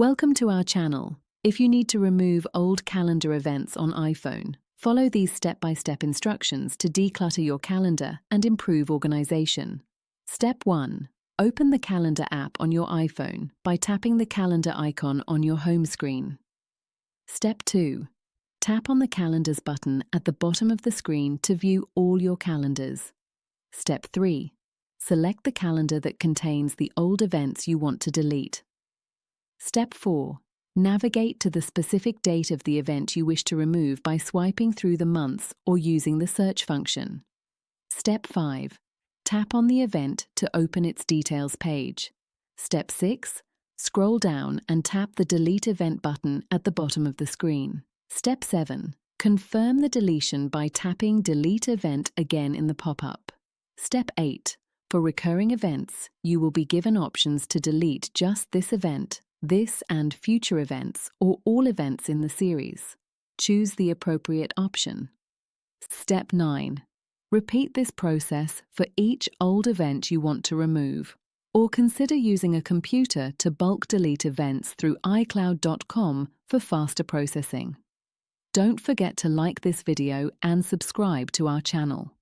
Welcome to our channel. If you need to remove old calendar events on iPhone, follow these step-by-step instructions to declutter your calendar and improve organization. Step 1. Open the Calendar app on your iPhone by tapping the calendar icon on your home screen. Step 2. Tap on the Calendars button at the bottom of the screen to view all your calendars. Step 3. Select the calendar that contains the old events you want to delete. Step 4. Navigate to the specific date of the event you wish to remove by swiping through the months or using the search function. Step 5. Tap on the event to open its details page. Step 6. Scroll down and tap the Delete Event button at the bottom of the screen. Step 7. Confirm the deletion by tapping Delete Event again in the pop-up. Step 8. For recurring events, you will be given options to delete just this event, this and future events, or all events in the series. Choose the appropriate option. Step 9. Repeat this process for each old event you want to remove, or consider using a computer to bulk delete events through iCloud.com for faster processing. Don't forget to like this video and subscribe to our channel.